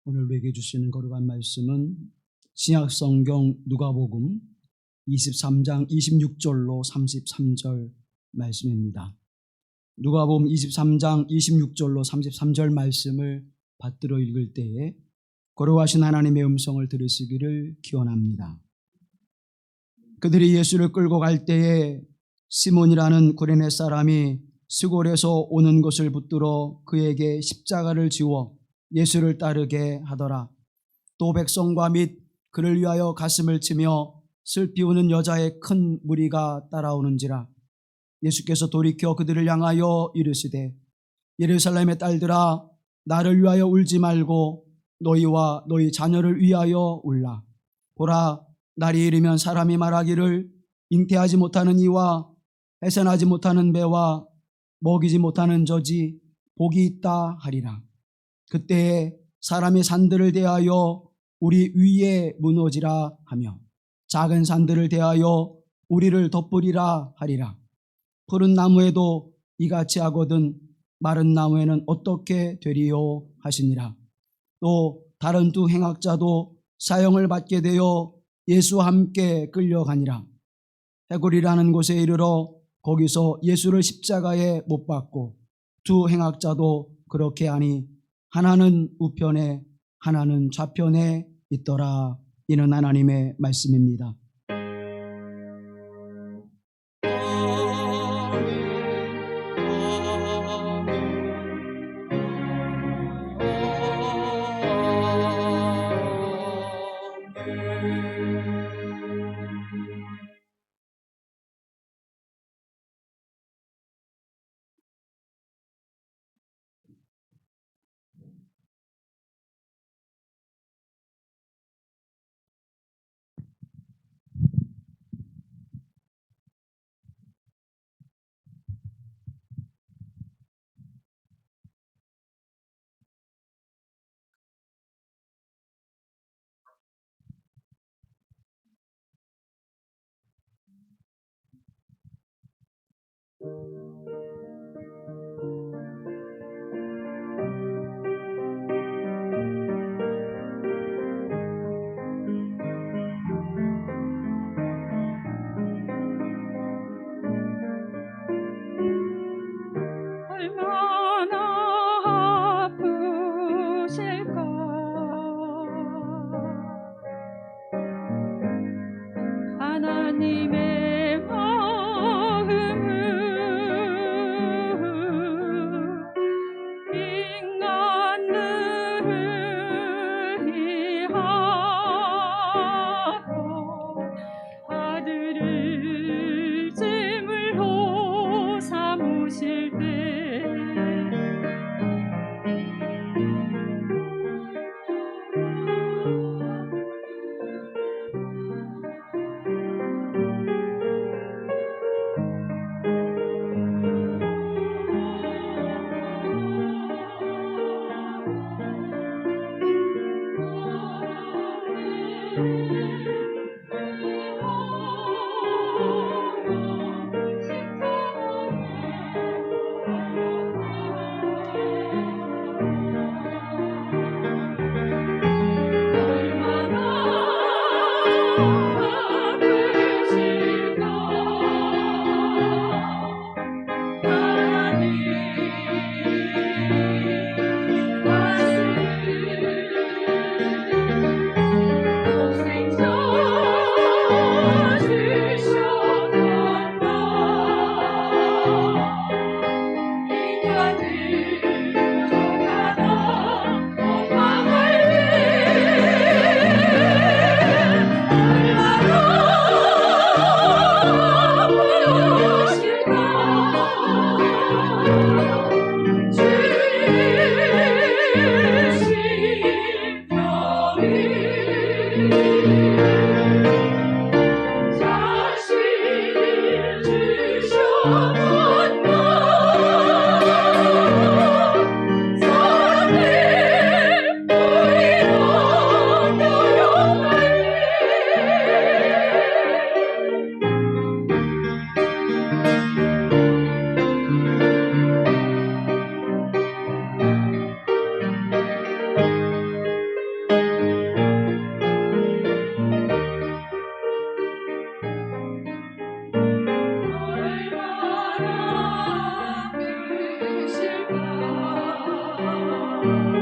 오늘 우리에게 주시는 거룩한 말씀은 신약성경 누가복음 23장 26절로 33절 말씀입니다. 누가복음 23장 26절로 33절 말씀을 받들어 읽을 때에 거룩하신 하나님의 음성을 들으시기를 기원합니다. 그들이 예수를 끌고 갈 때에 시몬이라는 구레네 사람이 스골에서 오는 것을 붙들어 그에게 십자가를 지워 예수를 따르게 하더라. 또 백성과 및 그를 위하여 가슴을 치며 슬피 우는 여자의 큰 무리가 따라오는지라. 예수께서 돌이켜 그들을 향하여 이르시되 예루살렘의 딸들아, 나를 위하여 울지 말고 너희와 너희 자녀를 위하여 울라. 보라, 날이 이르면 사람이 말하기를 잉태하지 못하는 이와 해산하지 못하는 배와 먹이지 못하는 저지 복이 있다 하리라. 그때에 사람의 산들을 대하여 우리 위에 무너지라 하며 작은 산들을 대하여 우리를 덮으리라 하리라. 푸른 나무에도 이같이 하거든 마른 나무에는 어떻게 되리요 하시니라. 또 다른 두 행악자도 사형을 받게 되어 예수와 함께 끌려가니라. 해골이라는 곳에 이르러 거기서 예수를 십자가에 못 박고 두 행악자도 그렇게 하니 하나는 우편에 하나는 좌편에 있더라. 이는 하나님의 말씀입니다. 주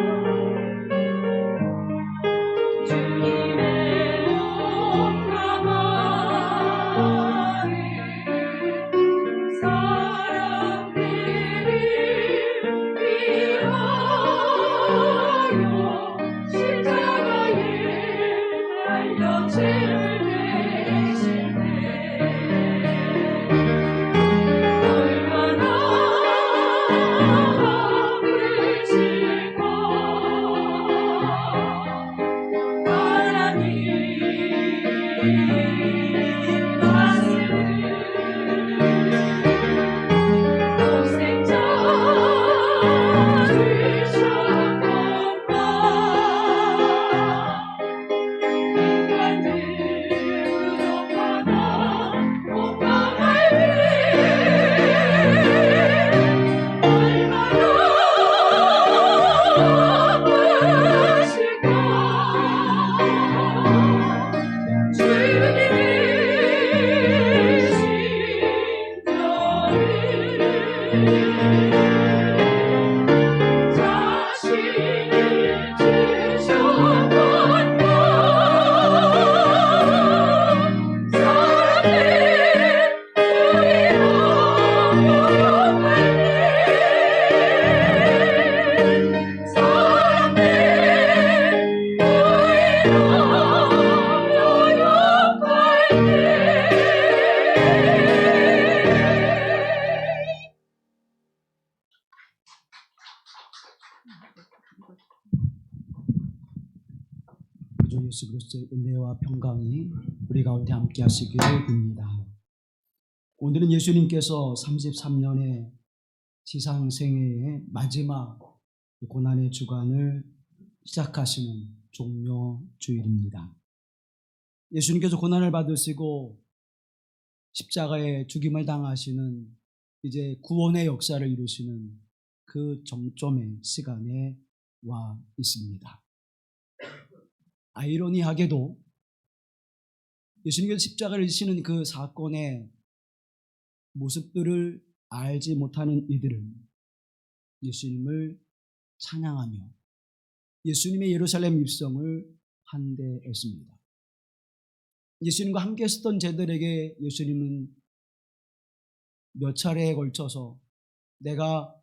예수 그리스도의 은혜와 평강이 우리 가운데 함께 하시기를 빕니다. 오늘은 예수님께서 33년의 지상생애의 마지막 고난의 주간을 시작하시는 종료 주일입니다. 예수님께서 고난을 받으시고 십자가에 죽임을 당하시는 이제 구원의 역사를 이루시는 그 정점의 시간에 와 있습니다. 아이러니하게도 예수님께서 십자가를 지시는 그 사건의 모습들을 알지 못하는 이들은 예수님을 찬양하며 예수님의 예루살렘 입성을 환대했습니다. 예수님과 함께 있었던 제들에게 예수님은 몇 차례에 걸쳐서 내가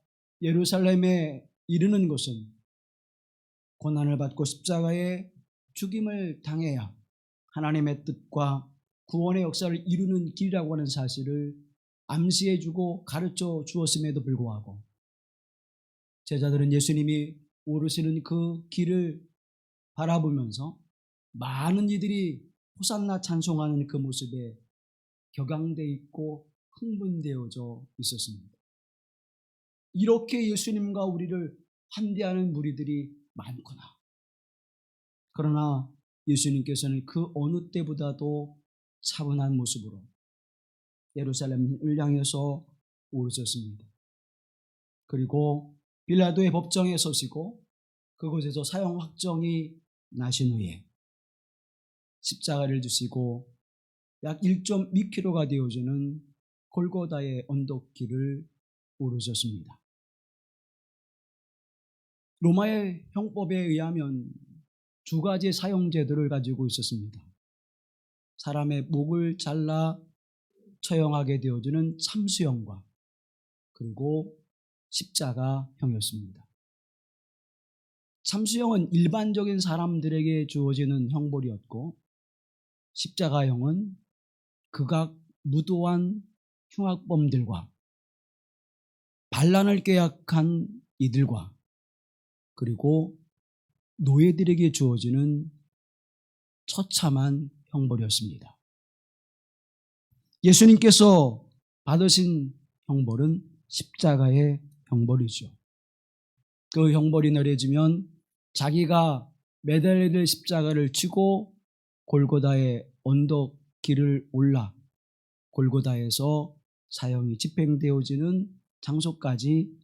예루살렘에 이르는 것은 고난을 받고 십자가에 죽임을 당해야 하나님의 뜻과 구원의 역사를 이루는 길이라고 하는 사실을 암시해주고 가르쳐 주었음에도 불구하고 제자들은 예수님이 오르시는 그 길을 바라보면서 많은 이들이 호산나 찬송하는 그 모습에 격앙돼 있고 흥분되어져 있었습니다. 이렇게 예수님과 우리를 환대하는 무리들이 많구나. 그러나 예수님께서는 그 어느 때보다도 차분한 모습으로 예루살렘을 향해서 오르셨습니다. 그리고 빌라도의 법정에 서시고 그곳에서 사형 확정이 나신 후에 십자가를 지시고 약 1.2km가 되어지는 골고다의 언덕길을 오르셨습니다. 로마의 형법에 의하면 두 가지의 사형제도를 가지고 있었습니다. 사람의 목을 잘라 처형하게 되어지는 참수형과 그리고 십자가형이었습니다. 참수형은 일반적인 사람들에게 주어지는 형벌이었고 십자가형은 극악 무도한 흉악범들과 반란을 계약한 이들과 그리고 노예들에게 주어지는 처참한 형벌이었습니다. 예수님께서 받으신 형벌은 십자가의 형벌이죠. 그 형벌이 내려지면 자기가 매달려야 될 십자가를 치고 골고다의 언덕 길을 올라 골고다에서 사형이 집행되어지는 장소까지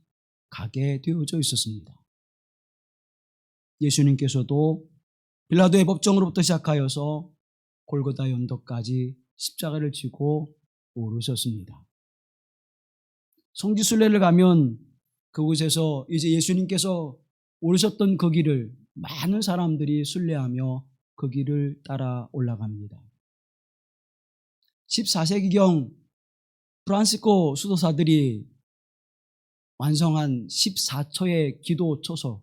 가게 되어져 있었습니다. 예수님께서도 빌라도의 법정으로부터 시작하여서 골고다의 언덕까지 십자가를 지고 오르셨습니다. 성지순례를 가면 그곳에서 이제 예수님께서 오르셨던 그 길을 많은 사람들이 순례하며 그 길을 따라 올라갑니다. 14세기경 프란시스코 수도사들이 완성한 14초의 기도 초소,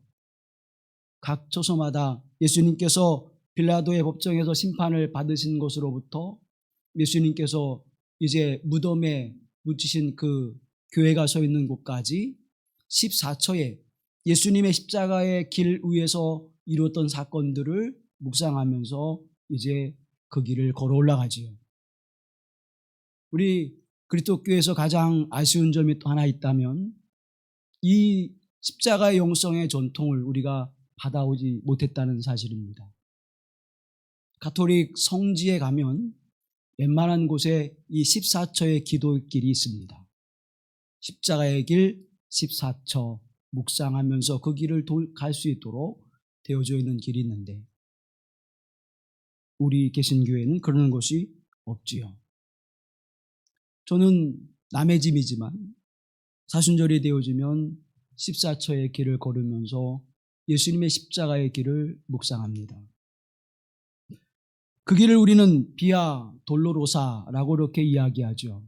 각 초소마다 예수님께서 빌라도의 법정에서 심판을 받으신 것으로부터 예수님께서 이제 무덤에 묻히신 그 교회가 서 있는 곳까지 14초의 예수님의 십자가의 길 위에서 이루었던 사건들을 묵상하면서 이제 그 길을 걸어 올라가지요. 우리 그리스도교에서 가장 아쉬운 점이 또 하나 있다면 이 십자가의 영성의 전통을 우리가 받아오지 못했다는 사실입니다. 가톨릭 성지에 가면 웬만한 곳에 이 14초의 기도길이 있습니다. 십자가의 길 14초 묵상하면서 그 길을 갈 수 있도록 되어져 있는 길이 있는데 우리 개신교회는 그런 것이 없지요. 저는 남의 집이지만 사순절이 되어지면 14초의 길을 걸으면서 예수님의 십자가의 길을 묵상합니다. 그 길을 우리는 비아 돌로로사라고 이렇게 이야기하죠.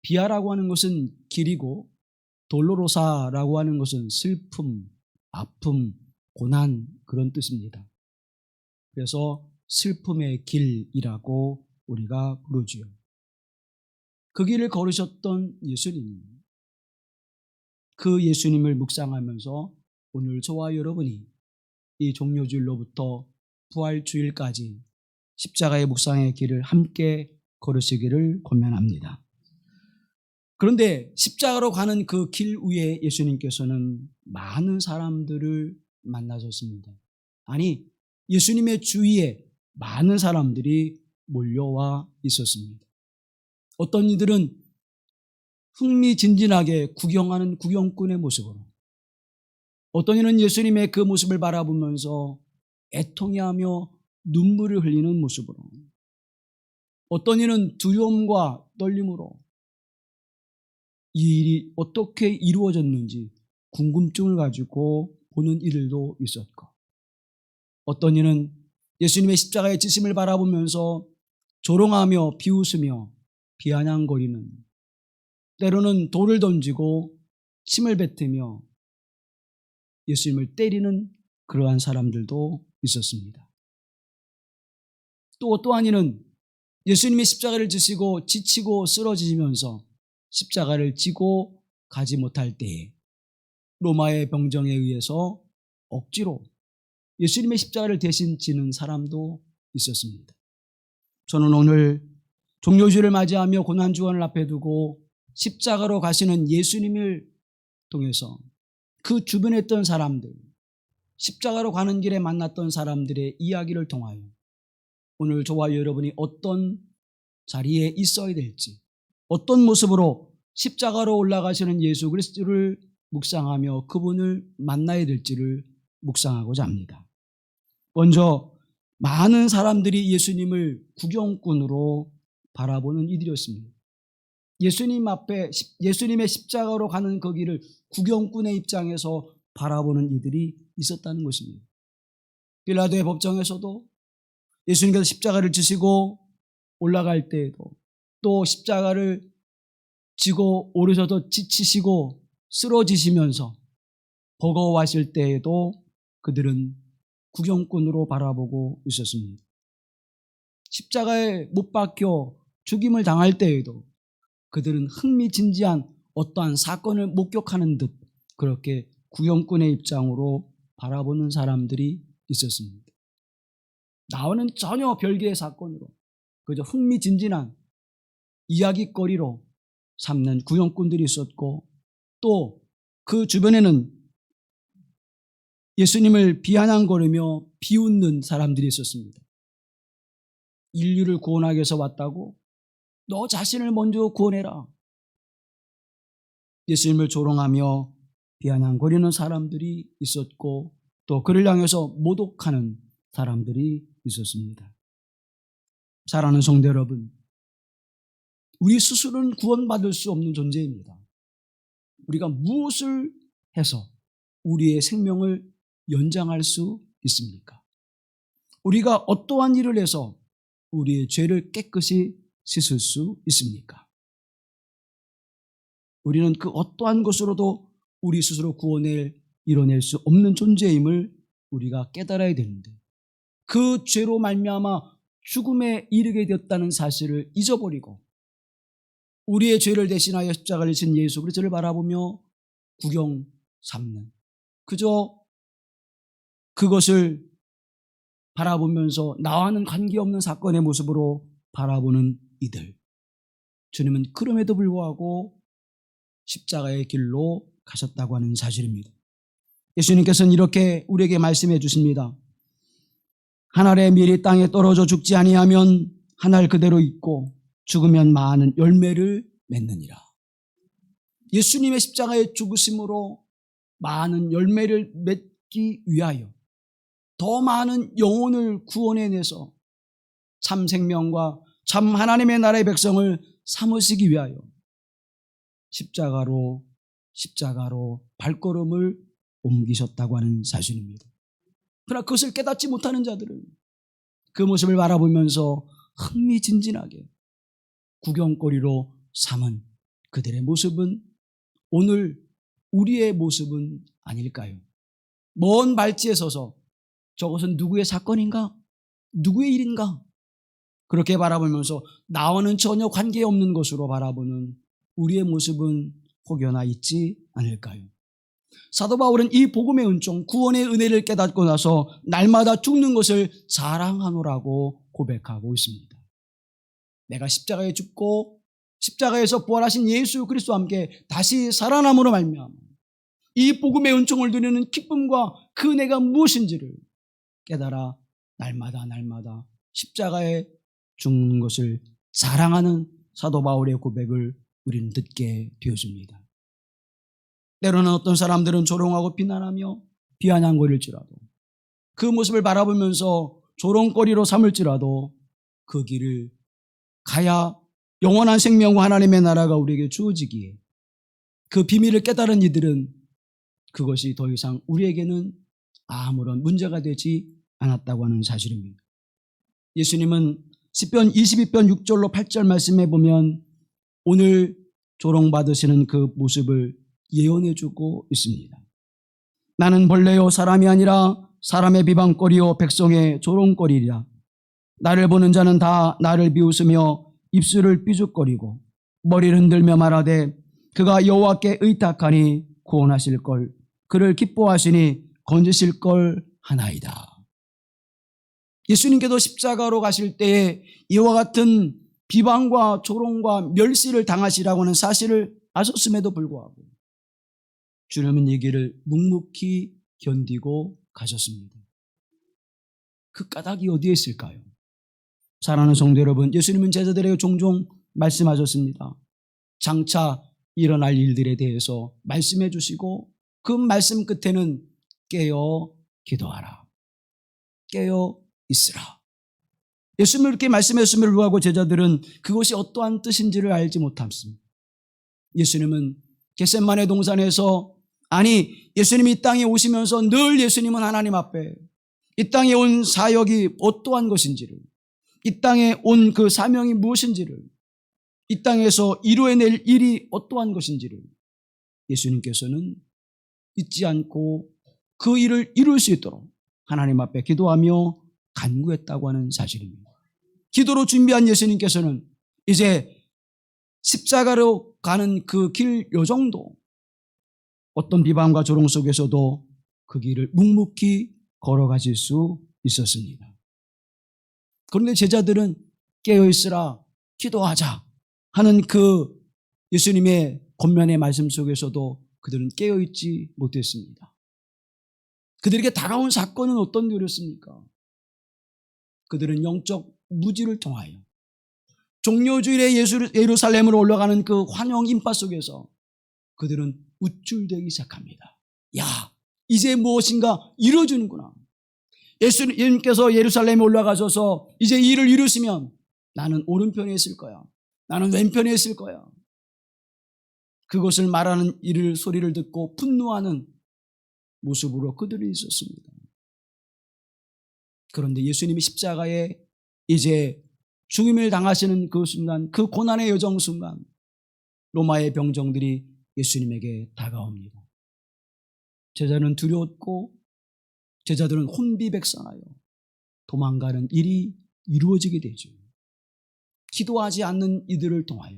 비아라고 하는 것은 길이고 돌로로사라고 하는 것은 슬픔, 아픔, 고난 그런 뜻입니다. 그래서 슬픔의 길이라고 우리가 부르지요. 그 길을 걸으셨던 예수님, 그 예수님을 묵상하면서 오늘 저와 여러분이 이 종료주일로부터 부활주일까지 십자가의 묵상의 길을 함께 걸으시기를 권면합니다. 그런데 십자가로 가는 그 길 위에 예수님께서는 많은 사람들을 만나셨습니다. 아니, 예수님의 주위에 많은 사람들이 몰려와 있었습니다. 어떤 이들은 흥미진진하게 구경하는 구경꾼의 모습으로, 어떤 이는 예수님의 그 모습을 바라보면서 애통해하며 눈물을 흘리는 모습으로, 어떤 이는 두려움과 떨림으로 이 일이 어떻게 이루어졌는지 궁금증을 가지고 보는 이들도 있었고, 어떤 이는 예수님의 십자가의 지심을 바라보면서 조롱하며 비웃으며 비아냥거리는, 때로는 돌을 던지고 침을 뱉으며 예수님을 때리는 그러한 사람들도 있었습니다. 또 어떠한 이는 예수님의 십자가를 지시고 지치고 쓰러지면서 십자가를 지고 가지 못할 때에 로마의 병정에 의해서 억지로 예수님의 십자가를 대신 지는 사람도 있었습니다. 저는 오늘 종료주를 맞이하며 고난주간을 앞에 두고 십자가로 가시는 예수님을 통해서 그 주변에 있던 사람들, 십자가로 가는 길에 만났던 사람들의 이야기를 통하여 오늘 저와 여러분이 어떤 자리에 있어야 될지, 어떤 모습으로 십자가로 올라가시는 예수 그리스도를 묵상하며 그분을 만나야 될지를 묵상하고자 합니다. 먼저 많은 사람들이 예수님을 구경꾼으로 바라보는 이들이었습니다. 예수님 앞에 예수님의 십자가로 가는 그 길을 구경꾼의 입장에서 바라보는 이들이 있었다는 것입니다. 빌라도의 법정에서도 예수님께서 십자가를 지시고 올라갈 때에도, 또 십자가를 지고 오르셔서 지치시고 쓰러지시면서 버거워하실 때에도 그들은 구경꾼으로 바라보고 있었습니다. 십자가에 못 박혀 죽임을 당할 때에도 그들은 흥미진지한 어떠한 사건을 목격하는 듯 그렇게 구경꾼의 입장으로 바라보는 사람들이 있었습니다. 나와는 전혀 별개의 사건으로 그저 흥미진진한 이야기거리로 삼는 구경꾼들이 있었고, 또 그 주변에는 예수님을 비아냥거리며 비웃는 사람들이 있었습니다. 인류를 구원하기 위해서 왔다고? 너 자신을 먼저 구원해라. 예수님을 조롱하며 비아냥거리는 사람들이 있었고, 또 그를 향해서 모독하는 사람들이 있었습니다. 사랑하는 성도 여러분, 우리 스스로는 구원받을 수 없는 존재입니다. 우리가 무엇을 해서 우리의 생명을 연장할 수 있습니까? 우리가 어떠한 일을 해서 우리의 죄를 깨끗이 씻을 수 있습니까? 우리는 그 어떠한 것으로도 우리 스스로 구원을 이뤄낼 수 없는 존재임을 우리가 깨달아야 되는데, 그 죄로 말미암아 죽음에 이르게 되었다는 사실을 잊어버리고 우리의 죄를 대신하여 십자가를 진 예수 그리스도를 바라보며 구경 삼는, 그저 그것을 바라보면서 나와는 관계없는 사건의 모습으로 바라보는 이들, 주님은 그럼에도 불구하고 십자가의 길로 가셨다고 하는 사실입니다. 예수님께서는 이렇게 우리에게 말씀해 주십니다. 한 알의 밀이 땅에 떨어져 죽지 아니하면 한 알 그대로 있고 죽으면 많은 열매를 맺느니라. 예수님의 십자가의 죽으심으로 많은 열매를 맺기 위하여, 더 많은 영혼을 구원해내서 참 생명과 참 하나님의 나라의 백성을 삼으시기 위하여 십자가로 발걸음을 옮기셨다고 하는 사실입니다. 그러나 그것을 깨닫지 못하는 자들은 그 모습을 바라보면서 흥미진진하게 구경거리로 삼은 그들의 모습은 오늘 우리의 모습은 아닐까요? 먼 발치에 서서 저것은 누구의 사건인가? 누구의 일인가? 그렇게 바라보면서 나와는 전혀 관계없는 것으로 바라보는 우리의 모습은 혹여나 있지 않을까요? 사도 바울은 이 복음의 은총, 구원의 은혜를 깨닫고 나서 날마다 죽는 것을 자랑하노라고 고백하고 있습니다. 내가 십자가에 죽고 십자가에서 부활하신 예수 그리스도와 함께 다시 살아남으로 말미암아 이 복음의 은총을 누리는 기쁨과 그 은혜가 무엇인지를 깨달아 날마다 십자가에 죽는 것을 자랑하는 사도 바울의 고백을 우리는 듣게 되어집니다. 때로는 어떤 사람들은 조롱하고 비난하며 비아냥거릴지라도, 그 모습을 바라보면서 조롱거리로 삼을지라도 그 길을 가야 영원한 생명과 하나님의 나라가 우리에게 주어지기에, 그 비밀을 깨달은 이들은 그것이 더 이상 우리에게는 아무런 문제가 되지 않았다고 하는 사실입니다. 예수님은 시편 22편 6절로 8절 말씀해 보면 오늘 조롱받으시는 그 모습을 예언해 주고 있습니다. 나는 벌레요 사람이 아니라 사람의 비방거리요 백성의 조롱거리리라. 나를 보는 자는 다 나를 비웃으며 입술을 삐죽거리고 머리를 흔들며 말하되 그가 여호와께 의탁하니 구원하실 걸, 그를 기뻐하시니 건지실 걸 하나이다. 예수님께도 십자가로 가실 때에 이와 같은 비방과 조롱과 멸시를 당하시라고 하는 사실을 아셨음에도 불구하고 주님은 이 길을 묵묵히 견디고 가셨습니다. 그 까닭이 어디에 있을까요? 사랑하는 성도 여러분, 예수님은 제자들에게 종종 말씀하셨습니다. 장차 일어날 일들에 대해서 말씀해 주시고 그 말씀 끝에는 깨어 기도하라, 깨어 있으라. 예수님은 이렇게 말씀하셨음에도 불구하고 제자들은 그것이 어떠한 뜻인지를 알지 못했습니다. 예수님은 겟세마네 동산에서, 아니 예수님이 이 땅에 오시면서 늘 예수님은 하나님 앞에 이 땅에 온 사역이 어떠한 것인지를, 이 땅에 온 그 사명이 무엇인지를, 이 땅에서 이루어낼 일이 어떠한 것인지를 예수님께서는 잊지 않고 그 일을 이룰 수 있도록 하나님 앞에 기도하며 간구했다고 하는 사실입니다. 기도로 준비한 예수님께서는 이제 십자가로 가는 그 길 요정도 어떤 비방과 조롱 속에서도 그 길을 묵묵히 걸어가실 수 있었습니다. 그런데 제자들은 깨어있으라, 기도하자 하는 그 예수님의 권면의 말씀 속에서도 그들은 깨어있지 못했습니다. 그들에게 다가온 사건은 어떤 일이었습니까? 그들은 영적 무지를 통하여 종려주일에 예루살렘으로 올라가는 그 환영 인파 속에서 그들은 우쭐대기 시작합니다. 야, 이제 무엇인가 이루어지는구나. 예수님께서 예루살렘에 올라가셔서 이제 일을 이루시면 나는 오른편에 있을 거야, 나는 왼편에 있을 거야. 그것을 말하는 소리를 듣고 분노하는 모습으로 그들이 있었습니다. 그런데 예수님이 십자가에 이제 죽임을 당하시는 그 순간, 그 고난의 여정 순간 로마의 병정들이 예수님에게 다가옵니다. 제자는 두려웠고 제자들은 혼비백산하여 도망가는 일이 이루어지게 되죠. 기도하지 않는 이들을 통하여,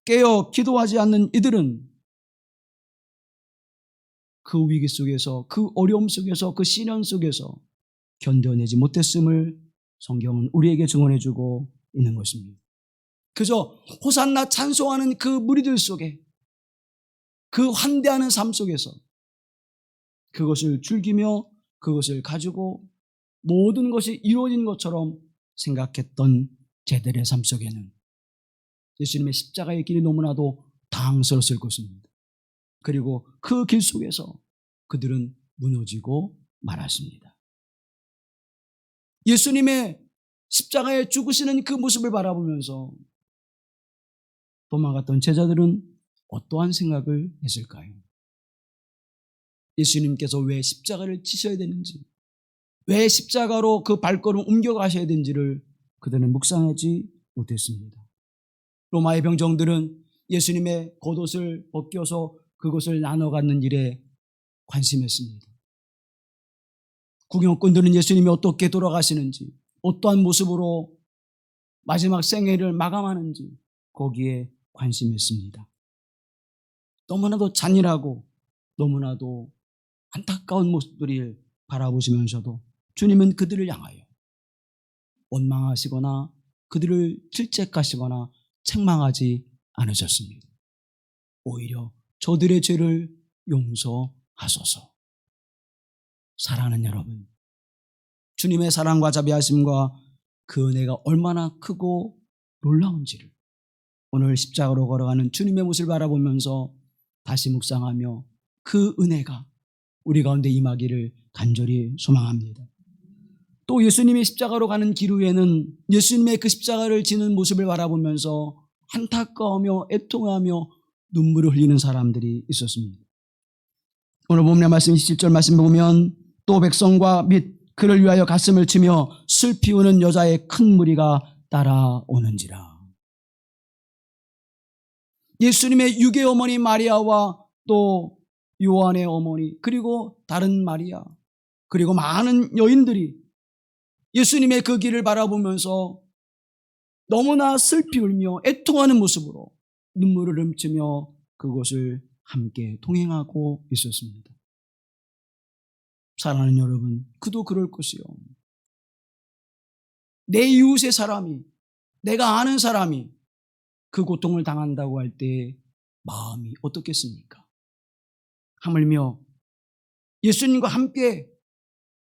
깨어 기도하지 않는 이들은 그 위기 속에서, 그 어려움 속에서, 그 시련 속에서 견뎌내지 못했음을 성경은 우리에게 증언해주고 있는 것입니다. 그저 호산나 찬송하는 그 무리들 속에, 그 환대하는 삶 속에서 그것을 즐기며 그것을 가지고 모든 것이 이루어진 것처럼 생각했던 제들의 삶 속에는 예수님의 십자가의 길이 너무나도 당스러웠을 것입니다. 그리고 그 길 속에서 그들은 무너지고 말았습니다. 예수님의 십자가에 죽으시는 그 모습을 바라보면서 도망갔던 제자들은 어떠한 생각을 했을까요? 예수님께서 왜 십자가를 지셔야 되는지, 왜 십자가로 그 발걸음 옮겨가셔야 되는지를 그들은 묵상하지 못했습니다. 로마의 병정들은 예수님의 겉옷을 벗겨서 그것을 나눠 갖는 일에 관심했습니다. 구경꾼들은 예수님이 어떻게 돌아가시는지, 어떠한 모습으로 마지막 생애를 마감하는지 거기에 관심했습니다. 너무나도 잔인하고 너무나도 안타까운 모습들을 바라보시면서도 주님은 그들을 향하여 원망하시거나 그들을 질책하시거나 책망하지 않으셨습니다. 오히려 저들의 죄를 용서하소서. 사랑하는 여러분, 주님의 사랑과 자비하심과 그 은혜가 얼마나 크고 놀라운지를 오늘 십자가로 걸어가는 주님의 모습을 바라보면서 다시 묵상하며 그 은혜가 우리 가운데 임하기를 간절히 소망합니다. 또 예수님이 십자가로 가는 길 위에는 예수님의 그 십자가를 지는 모습을 바라보면서 안타까워하며 애통하며 눈물을 흘리는 사람들이 있었습니다. 오늘 본문의 말씀 27절 말씀 보면 또 백성과 및 그를 위하여 가슴을 치며 슬피 우는 여자의 큰 무리가 따라오는지라. 예수님의 육의 어머니 마리아와 또 요한의 어머니 그리고 다른 마리아 그리고 많은 여인들이 예수님의 그 길을 바라보면서 너무나 슬피 울며 애통하는 모습으로 눈물을 훔치며 그곳을 함께 동행하고 있었습니다. 사랑하는 여러분, 그도 그럴 것이요. 내 이웃의 사람이, 내가 아는 사람이 그 고통을 당한다고 할 때 마음이 어떻겠습니까? 하물며 예수님과 함께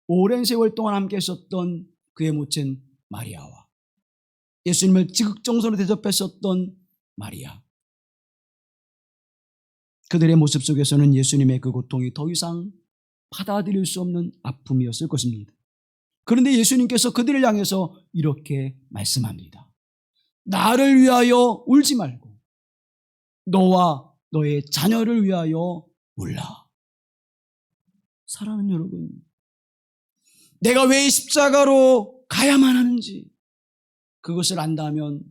오랜 세월 동안 함께 있었던 그의 모친 마리아와 예수님을 지극정성으로 대접했었던 마리아, 그들의 모습 속에서는 예수님의 그 고통이 더 이상 받아들일 수 없는 아픔이었을 것입니다. 그런데 예수님께서 그들을 향해서 이렇게 말씀합니다. 나를 위하여 울지 말고 너와 너의 자녀를 위하여 울라. 사랑하는 여러분, 내가 왜 십자가로 가야만 하는지 그것을 안다면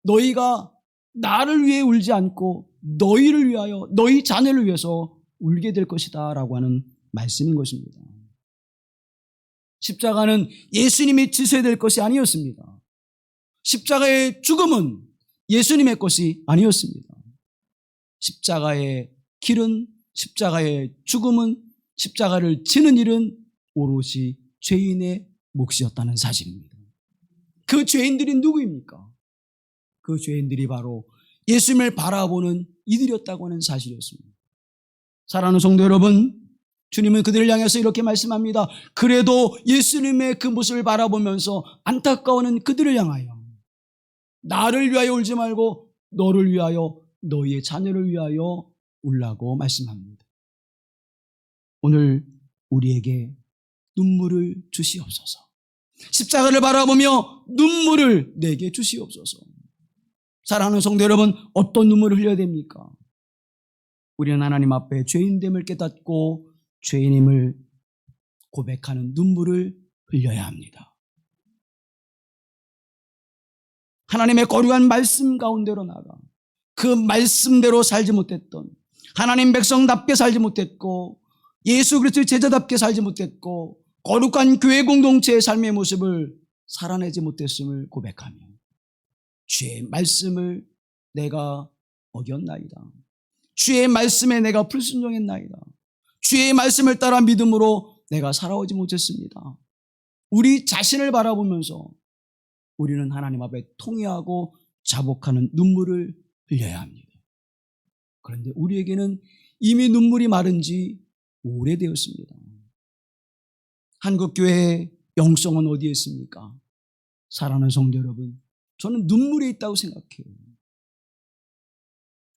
너희가 나를 위해 울지 않고 너희를 위하여, 너희 자녀를 위해서 울게 될 것이다 라고 하는 말씀인 것입니다. 십자가는 예수님이 지셔야 될 것이 아니었습니다. 십자가의 죽음은 예수님의 것이 아니었습니다. 십자가의 길은, 십자가의 죽음은, 십자가를 지는 일은 오롯이 죄인의 몫이었다는 사실입니다. 그 죄인들이 누구입니까? 그 죄인들이 바로 예수님을 바라보는 이들이었다고 하는 사실이었습니다. 사랑하는 성도 여러분, 주님은 그들을 향해서 이렇게 말씀합니다. 그래도 예수님의 그 모습을 바라보면서 안타까워하는 그들을 향하여 나를 위하여 울지 말고 너를 위하여, 너희의 자녀를 위하여 울라고 말씀합니다. 오늘 우리에게 눈물을 주시옵소서. 십자가를 바라보며 눈물을 내게 주시옵소서. 사랑하는 성도 여러분, 어떤 눈물을 흘려야 됩니까? 우리는 하나님 앞에 죄인됨을 깨닫고 죄인임을 고백하는 눈물을 흘려야 합니다. 하나님의 거룩한 말씀 가운데로 나가 그 말씀대로 살지 못했던, 하나님 백성답게 살지 못했고 예수 그리스도의 제자답게 살지 못했고 거룩한 교회 공동체의 삶의 모습을 살아내지 못했음을 고백하며 주의 말씀을 내가 어겼나이다. 주의 말씀에 내가 불순종했나이다. 주의 말씀을 따라 믿음으로 내가 살아오지 못했습니다. 우리 자신을 바라보면서 우리는 하나님 앞에 통회하고 자복하는 눈물을 흘려야 합니다. 그런데 우리에게는 이미 눈물이 마른 지 오래되었습니다. 한국교회의 영성은 어디에 있습니까? 사랑하는 성도 여러분, 저는 눈물이 있다고 생각해요.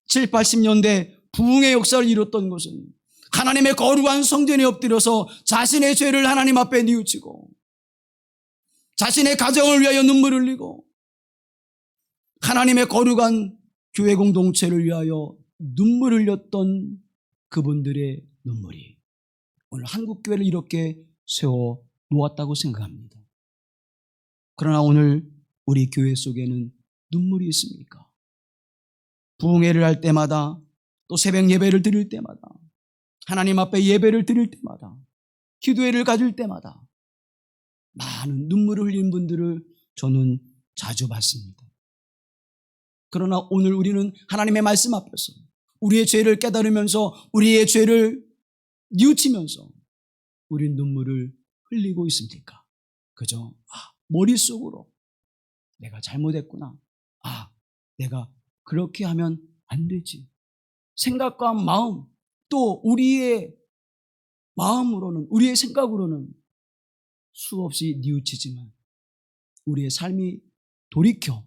7, 80년대 부흥의 역사를 이뤘던 것은 하나님의 거룩한 성전에 엎드려서 자신의 죄를 하나님 앞에 뉘우치고 자신의 가정을 위하여 눈물을 흘리고 하나님의 거룩한 교회 공동체를 위하여 눈물을 흘렸던 그분들의 눈물이 오늘 한국교회를 이렇게 세워 놓았다고 생각합니다. 그러나 오늘 우리 교회 속에는 눈물이 있습니까? 부흥회를 할 때마다 또 새벽 예배를 드릴 때마다 하나님 앞에 예배를 드릴 때마다 기도회를 가질 때마다 많은 눈물을 흘린 분들을 저는 자주 봤습니다. 그러나 오늘 우리는 하나님의 말씀 앞에서 우리의 죄를 깨달으면서 우리의 죄를 뉘우치면서 우린 눈물을 흘리고 있습니까? 그저 머릿속으로 내가 잘못했구나. 내가 그렇게 하면 안 되지. 생각과 마음, 또 우리의 마음으로는, 우리의 생각으로는 수없이 뉘우치지만 우리의 삶이 돌이켜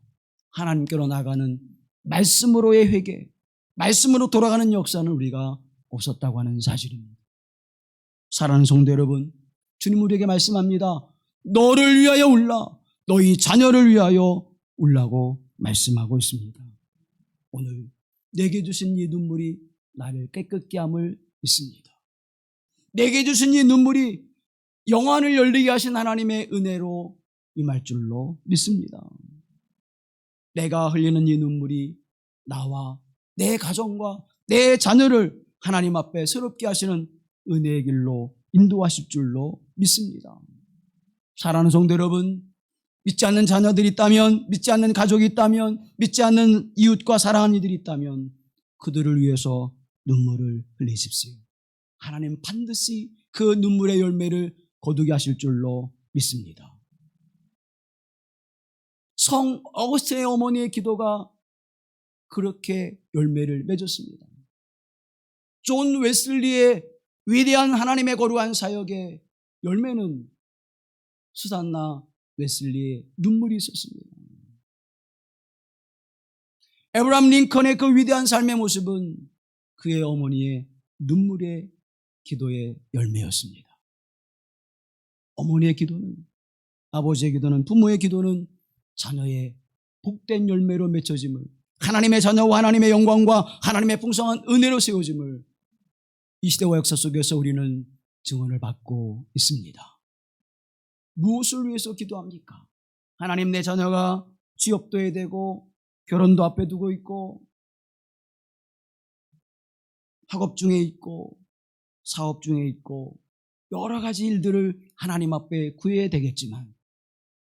하나님께로 나가는 말씀으로의 회개, 말씀으로 돌아가는 역사는 우리가 없었다고 하는 사실입니다. 사랑하는 성도 여러분, 주님 우리에게 말씀합니다. 너를 위하여 울라, 너희 자녀를 위하여 울라고 말씀하고 있습니다. 오늘 내게 주신 이 눈물이 나를 깨끗게 함을 믿습니다. 내게 주신 이 눈물이 영안을 열리게 하신 하나님의 은혜로 임할 줄로 믿습니다. 내가 흘리는 이 눈물이 나와 내 가정과 내 자녀를 하나님 앞에 새롭게 하시는 은혜의 길로 인도하실 줄로 믿습니다. 사랑하는 성도 여러분, 믿지 않는 자녀들이 있다면, 믿지 않는 가족이 있다면, 믿지 않는 이웃과 사랑하는 이들이 있다면 그들을 위해서 눈물을 흘리십시오. 하나님 반드시 그 눈물의 열매를 거두게 하실 줄로 믿습니다. 성 어거스틴의 어머니의 기도가 그렇게 열매를 맺었습니다. 존 웨슬리의 위대한 하나님의 거룩한 사역의 열매는 수산나 웨슬리의 눈물이 있었습니다. 에브라함 링컨의 그 위대한 삶의 모습은 그의 어머니의 눈물의 기도의 열매였습니다. 어머니의 기도는, 아버지의 기도는, 부모의 기도는 자녀의 복된 열매로 맺혀짐을, 하나님의 자녀와 하나님의 영광과 하나님의 풍성한 은혜로 세워짐을 이 시대와 역사 속에서 우리는 증언을 받고 있습니다. 무엇을 위해서 기도합니까? 하나님, 내 자녀가 취업도 해야 되고 결혼도 앞에 두고 있고 학업 중에 있고 사업 중에 있고 여러 가지 일들을 하나님 앞에 구해야 되겠지만,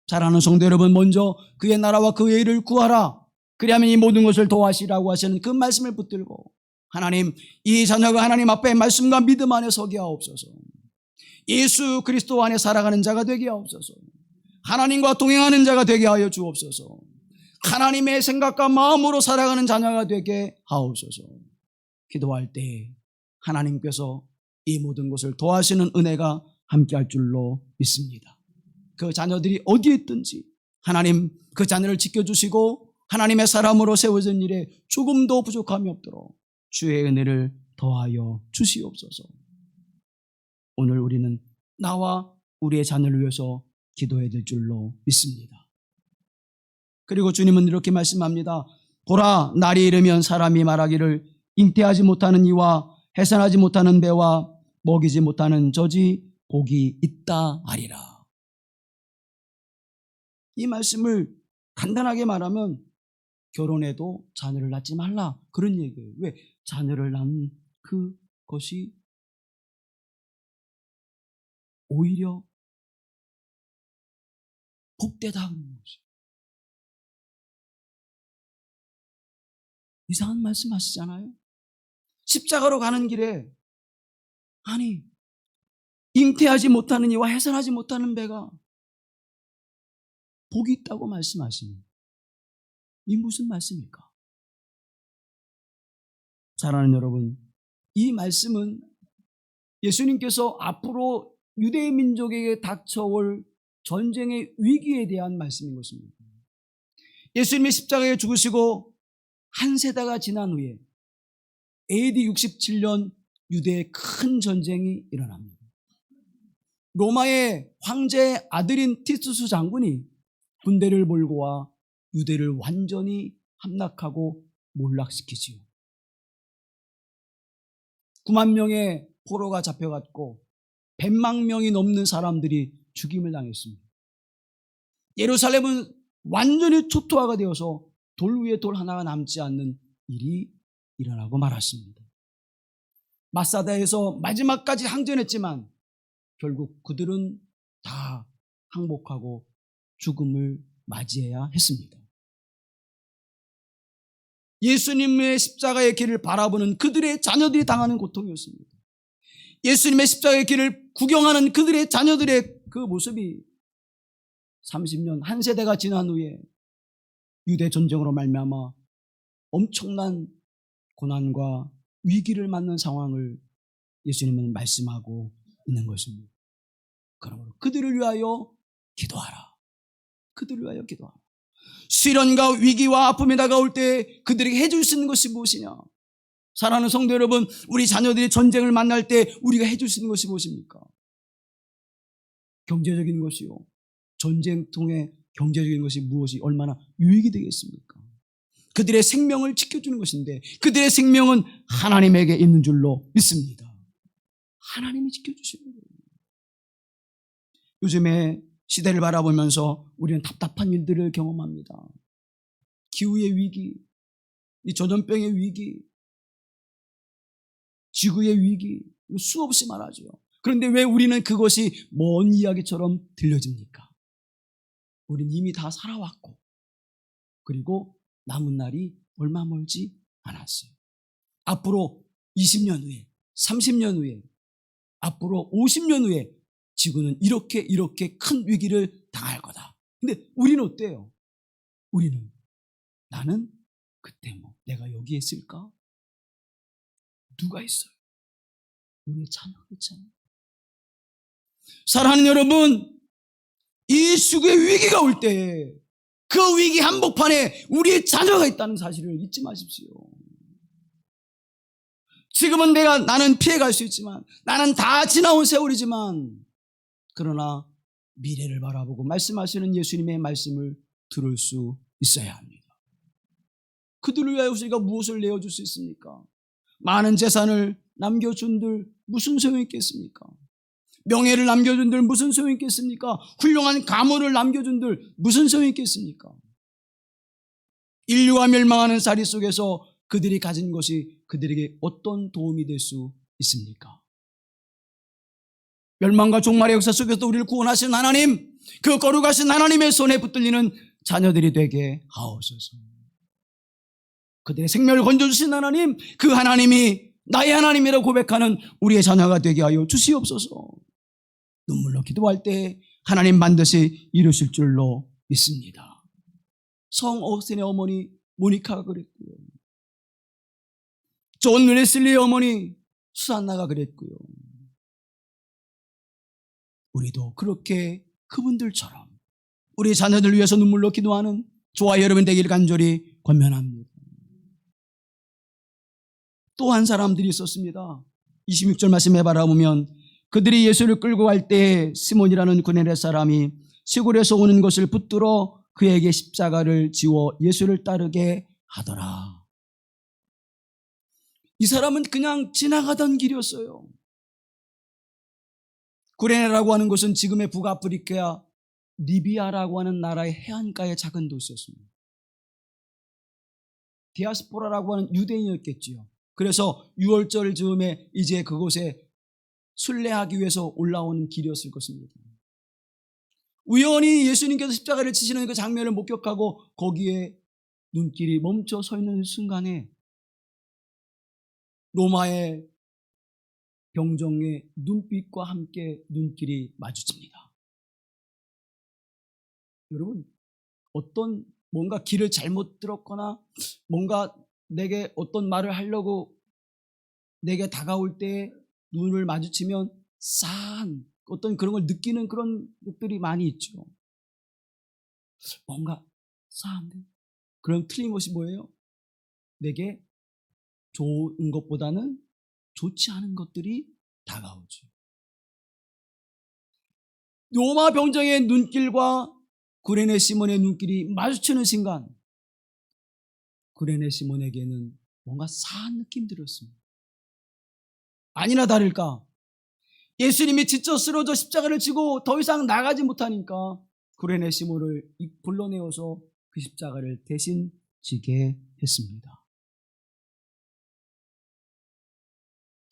사랑하는 성도 여러분, 먼저 그의 나라와 그의 일을 구하라, 그리하면 이 모든 것을 도와시라고 하시는 그 말씀을 붙들고 하나님, 이 자녀가 하나님 앞에 말씀과 믿음 안에 서게 하옵소서. 예수 그리스도 안에 살아가는 자가 되게 하옵소서. 하나님과 동행하는 자가 되게 하여 주옵소서. 하나님의 생각과 마음으로 살아가는 자녀가 되게 하옵소서. 기도할 때 하나님께서 이 모든 것을 도와주시는 은혜가 함께할 줄로 믿습니다. 그 자녀들이 어디에 있든지 하나님 그 자녀를 지켜주시고 하나님의 사람으로 세워진 일에 조금도 부족함이 없도록 주의 은혜를 더하여 주시옵소서. 오늘 우리는 나와 우리의 자녀를 위해서 기도해야 될 줄로 믿습니다. 그리고 주님은 이렇게 말씀합니다. 보라, 날이 이르면 사람이 말하기를 잉태하지 못하는 이와 해산하지 못하는 배와 먹이지 못하는 저지 복이 있다 하리라. 이 말씀을 간단하게 말하면 결혼해도 자녀를 낳지 말라, 그런 얘기예요. 왜? 자녀를 낳는 그것이 오히려 복되다 하는 것이에요. 이상한 말씀 하시잖아요. 십자가로 가는 길에 아니 잉태하지 못하는 이와 해산하지 못하는 배가 복이 있다고 말씀하시니 이 무슨 말씀입니까? 사랑하는 여러분, 이 말씀은 예수님께서 앞으로 유대 민족에게 닥쳐올 전쟁의 위기에 대한 말씀인 것입니다. 예수님이 십자가에 죽으시고 한 세대가 지난 후에 AD 67년 유대에 큰 전쟁이 일어납니다. 로마의 황제의 아들인 티투스 장군이 군대를 몰고 와 유대를 완전히 함락하고 몰락시키지요. 9만 명의 포로가 잡혀갔고 100만 명이 넘는 사람들이 죽임을 당했습니다. 예루살렘은 완전히 초토화가 되어서 돌 위에 돌 하나가 남지 않는 일이 일어나고 말았습니다. 마사다에서 마지막까지 항전했지만 결국 그들은 다 항복하고 죽음을 맞이해야 했습니다. 예수님의 십자가의 길을 바라보는 그들의 자녀들이 당하는 고통이었습니다. 예수님의 십자가의 길을 구경하는 그들의 자녀들의 그 모습이 30년 한 세대가 지난 후에 유대 전쟁으로 말미암아 엄청난 고난과 위기를 맞는 상황을 예수님은 말씀하고 있는 것입니다. 그러므로 그들을 위하여 기도하라. 그들을 위하여 기도하라. 시련과 위기와 아픔이 다가올 때 그들에게 해줄 수 있는 것이 무엇이냐? 사랑하는 성도 여러분, 우리 자녀들이 전쟁을 만날 때 우리가 해줄 수 있는 것이 무엇입니까? 경제적인 것이요. 전쟁 통해 경제적인 것이 무엇이 얼마나 유익이 되겠습니까? 그들의 생명을 지켜주는 것인데 그들의 생명은 하나님에게 있는 줄로 믿습니다. 하나님이 지켜주시는 거예요. 요즘에 시대를 바라보면서 우리는 답답한 일들을 경험합니다. 기후의 위기, 이 전염병의 위기, 지구의 위기, 수없이 말하죠. 그런데 왜 우리는 그것이 먼 이야기처럼 들려집니까? 우리는 이미 다 살아왔고 그리고 남은 날이 얼마 멀지 않았어요. 앞으로 20년 후에, 30년 후에, 앞으로 50년 후에 지구는 이렇게 큰 위기를 당할 거다. 근데 우리는 어때요? 우리는 나는 그때 내가 여기에 있을까? 누가 있어요? 우리의 자녀가 있잖아요. 사랑하는 여러분, 이 지구의 위기가 올 때 그 위기 한복판에 우리의 자녀가 있다는 사실을 잊지 마십시오. 지금은 나는 피해갈 수 있지만 나는 다 지나온 세월이지만 그러나 미래를 바라보고 말씀하시는 예수님의 말씀을 들을 수 있어야 합니다. 그들을 위하여 우리가 무엇을 내어줄 수 있습니까? 많은 재산을 남겨준들 무슨 소용이 있겠습니까? 명예를 남겨준들 무슨 소용이 있겠습니까? 훌륭한 가문을 남겨준들 무슨 소용이 있겠습니까? 인류가 멸망하는 사리 속에서 그들이 가진 것이 그들에게 어떤 도움이 될 수 있습니까? 멸망과 종말의 역사 속에서 우리를 구원하신 하나님, 그 거룩하신 하나님의 손에 붙들리는 자녀들이 되게 하옵소서. 그들의 생명을 건져주신 하나님, 그 하나님이 나의 하나님이라고 고백하는 우리의 자녀가 되게 하여 주시옵소서. 눈물로 기도할 때 하나님 반드시 이루실 줄로 믿습니다. 성 어거스틴의 어머니 모니카가 그랬고요. 존 웨슬리의 어머니 수산나가 그랬고요. 우리도 그렇게 그분들처럼 우리 자녀들 위해서 눈물로 기도하는 저와 여러분 되기를 간절히 권면합니다. 또 한 사람들이 있었습니다. 26절 말씀에 바라보면 그들이 예수를 끌고 갈 때 시몬이라는 구레네 사람이 시골에서 오는 것을 붙들어 그에게 십자가를 지워 예수를 따르게 하더라. 이 사람은 그냥 지나가던 길이었어요. 구레네라고 하는 곳은 지금의 북아프리카 리비아라고 하는 나라의 해안가의 작은 도시였습니다. 디아스포라라고 하는 유대인이었겠지요. 그래서 6월절 즈음에 이제 그곳에 순례하기 위해서 올라오는 길이었을 것입니다. 우연히 예수님께서 십자가를 치시는 그 장면을 목격하고 거기에 눈길이 멈춰 서 있는 순간에 로마의 병정의 눈빛과 함께 눈길이 마주칩니다. 여러분, 어떤 뭔가 길을 잘못 들었거나 뭔가 내게 어떤 말을 하려고 내게 다가올 때 눈을 마주치면 싸한 어떤 그런 걸 느끼는 그런 것들이 많이 있죠. 뭔가 싸한데? 그럼 틀림없이 뭐예요? 내게 좋은 것보다는 좋지 않은 것들이 다가오죠. 로마 병정의 눈길과 구레네 시몬의 눈길이 마주치는 순간 구레네 시몬에게는 뭔가 싸한 느낌 들었습니다. 아니나 다를까 예수님이 지쳐 쓰러져 십자가를 지고 더 이상 나가지 못하니까 구레네 시몬을 불러내어서 그 십자가를 대신 지게 했습니다.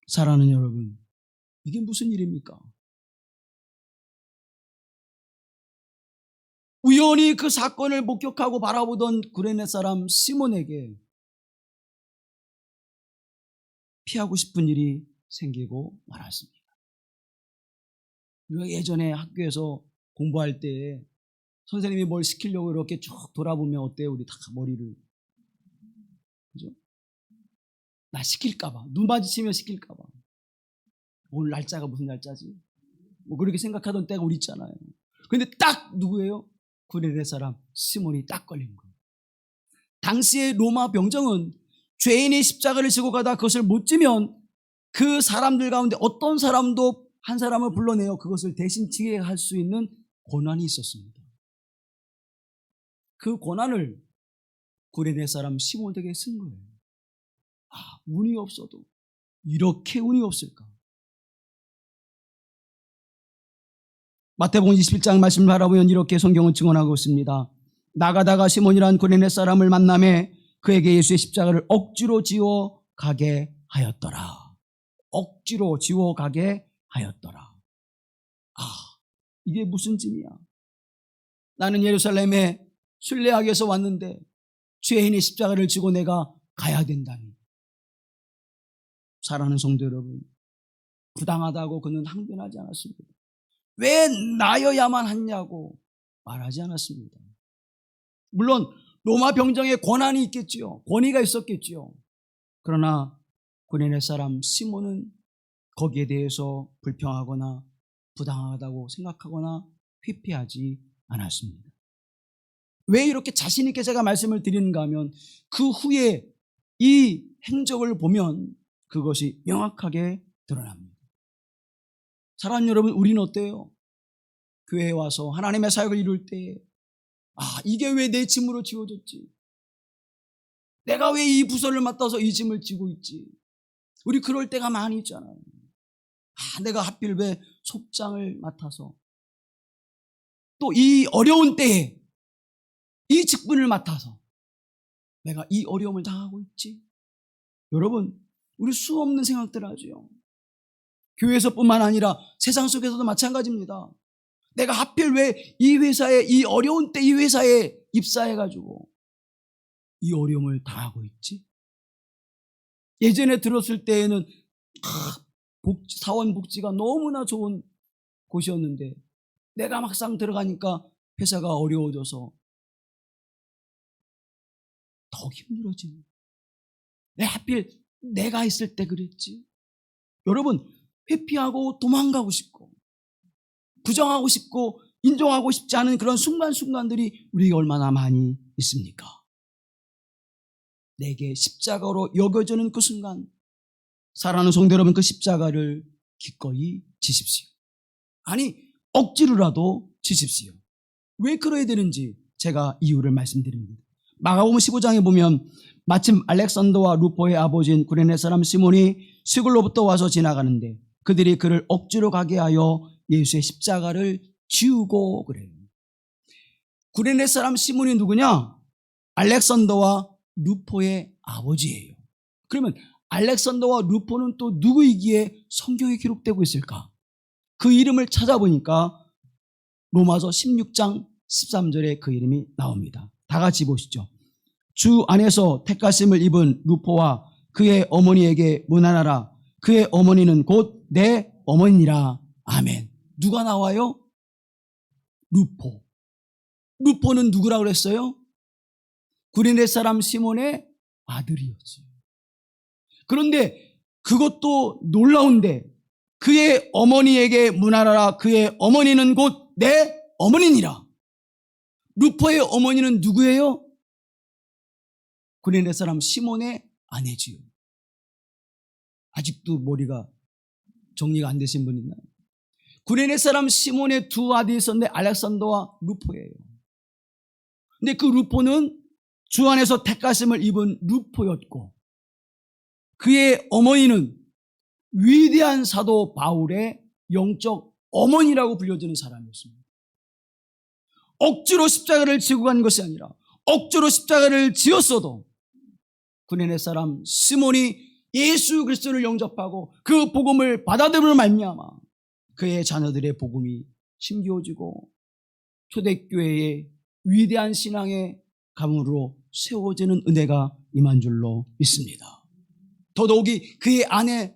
사랑하는 여러분, 이게 무슨 일입니까? 우연히 그 사건을 목격하고 바라보던 구레네 사람 시몬에게 피하고 싶은 일이 생기고 말았습니다. 우리가 예전에 학교에서 공부할 때 선생님이 뭘 시키려고 이렇게 쭉 돌아보면 어때요? 우리 다 머리를. 그죠? 나 시킬까봐. 눈 마주치면 시킬까봐. 오늘 날짜가 무슨 날짜지? 뭐 그렇게 생각하던 때가 우리 있잖아요. 그런데 딱 누구예요? 구레네 사람 시몬이 딱 걸린 거예요. 당시의 로마 병정은 죄인이 십자가를 지고 가다 그것을 못 지면 그 사람들 가운데 어떤 사람도 한 사람을 불러내어 그것을 대신 지게 할 수 있는 권한이 있었습니다. 그 권한을 구레네 사람 시몬에게 쓴 거예요. 운이 없어도 이렇게 운이 없을까? 마태복음 21장 말씀을 바라보면 이렇게 성경은 증언하고 있습니다. 나가다가 시몬이란 구레네 사람을 만나매 그에게 예수의 십자가를 억지로 지워 가게 하였더라. 억지로 지워 가게 하였더라. 이게 무슨 짐이야? 나는 예루살렘에 순례하기 위해서 왔는데 죄인의 십자가를 지고 내가 가야 된다니. 사랑하는 성도 여러분, 부당하다고 그는 항변하지 않았습니다. 왜 나여야만 하냐고 말하지 않았습니다. 물론 로마 병정에 권한이 있겠지요. 권위가 있었겠지요. 그러나 구레네 사람 시몬은 거기에 대해서 불평하거나 부당하다고 생각하거나 회피하지 않았습니다. 왜 이렇게 자신 있게 제가 말씀을 드리는가 하면 그 후에 이 행적을 보면 그것이 명확하게 드러납니다. 사랑하는 여러분, 우리는 어때요? 교회에 와서 하나님의 사역을 이룰 때 이게 왜 내 짐으로 지워졌지? 내가 왜 이 부서를 맡아서 이 짐을 지고 있지? 우리 그럴 때가 많이 있잖아요. 내가 하필 왜 속장을 맡아서 또 이 어려운 때에 이 직분을 맡아서 내가 이 어려움을 당하고 있지? 여러분, 우리 수없는 생각들을 하죠. 교회에서뿐만 아니라 세상 속에서도 마찬가지입니다. 내가 하필 왜 이 회사에 이 어려운 때 이 회사에 입사해가지고 이 어려움을 당하고 있지? 예전에 들었을 때에는 사원복지가 너무나 좋은 곳이었는데 내가 막상 들어가니까 회사가 어려워져서 더 힘들어지는. 왜 하필 내가 있을 때 그랬지? 여러분, 회피하고 도망가고 싶고 부정하고 싶고 인정하고 싶지 않은 그런 순간순간들이 우리가 얼마나 많이 있습니까? 내게 십자가로 여겨지는 그 순간, 사랑하는 성도 여러분, 그 십자가를 기꺼이 지십시오. 아니, 억지로라도 지십시오. 왜 그래야 되는지 제가 이유를 말씀드립니다. 마가복음 15장에 보면 마침 알렉산더와 루포의 아버지인 구레네 사람 시몬이 시골로부터 와서 지나가는데 그들이 그를 억지로 가게 하여 예수의 십자가를 지우고 그래요. 구레네 사람 시몬이 누구냐? 알렉산더와 루포의 아버지예요. 그러면 알렉산더와 루포는 또 누구이기에 성경에 기록되고 있을까? 그 이름을 찾아보니까 로마서 16장 13절에 그 이름이 나옵니다. 다 같이 보시죠. 주 안에서 택하심을 입은 루포와 그의 어머니에게 문안하라. 그의 어머니는 곧 내 어머니니라. 아멘. 누가 나와요? 루포. 루포는 누구라고 그랬어요? 구레네 사람 시몬의 아들이었어요. 그런데 그것도 놀라운데 그의 어머니에게 문안하라. 그의 어머니는 곧 내 어머니니라. 루포의 어머니는 누구예요? 구레네 사람 시몬의 아내지요. 아직도 머리가 정리가 안 되신 분 있나요? 구레네 사람 시몬의 두 아들이 있었는데 알렉산더와 루포예요. 근데 그 루포는 주 안에서 택하심을 입은 루포였고 그의 어머니는 위대한 사도 바울의 영적 어머니라고 불려지는 사람이었습니다. 억지로 십자가를 지고 간 것이 아니라 억지로 십자가를 지었어도 구레네 사람 시몬이 예수 그리스도를 영접하고 그 복음을 받아들임으로 말미암아 그의 자녀들의 복음이 심기워지고 초대교회의 위대한 신앙의 가문으로 세워지는 은혜가 임한 줄로 믿습니다. 더더욱이 그의 아내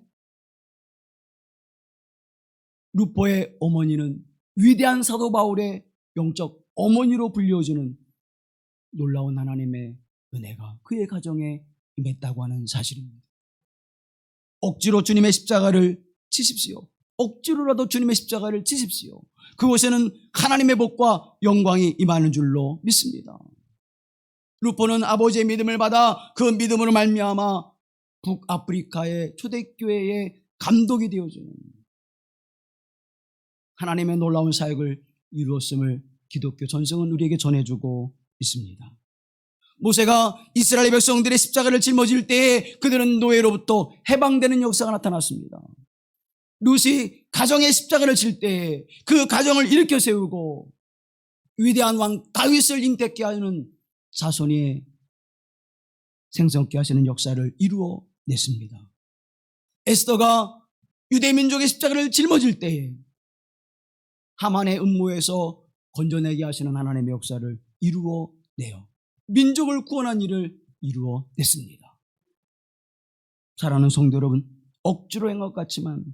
루포의 어머니는 위대한 사도 바울의 영적 어머니로 불려지는 놀라운 하나님의 은혜가 그의 가정에 임했다고 하는 사실입니다. 억지로 주님의 십자가를 지십시오. 억지로라도 주님의 십자가를 지십시오. 그곳에는 하나님의 복과 영광이 임하는 줄로 믿습니다. 루포는 아버지의 믿음을 받아 그 믿음으로 말미암아 북아프리카의 초대교회의 감독이 되어주는 하나님의 놀라운 사역을 이루었음을 기독교 전승은 우리에게 전해주고 있습니다. 모세가 이스라엘 백성들의 십자가를 짊어질 때에 그들은 노예로부터 해방되는 역사가 나타났습니다. 룻이 가정의 십자가를 질 때에 그 가정을 일으켜 세우고 위대한 왕 다윗을 잉태케 하는 자손이 생성케 하시는 역사를 이루어냈습니다. 에스더가 유대민족의 십자가를 짊어질 때에 하만의 음모에서 건져내게 하시는 하나님의 역사를 이루어내요. 민족을 구원한 일을 이루어냈습니다. 사랑하는 성도 여러분, 억지로 한 것 같지만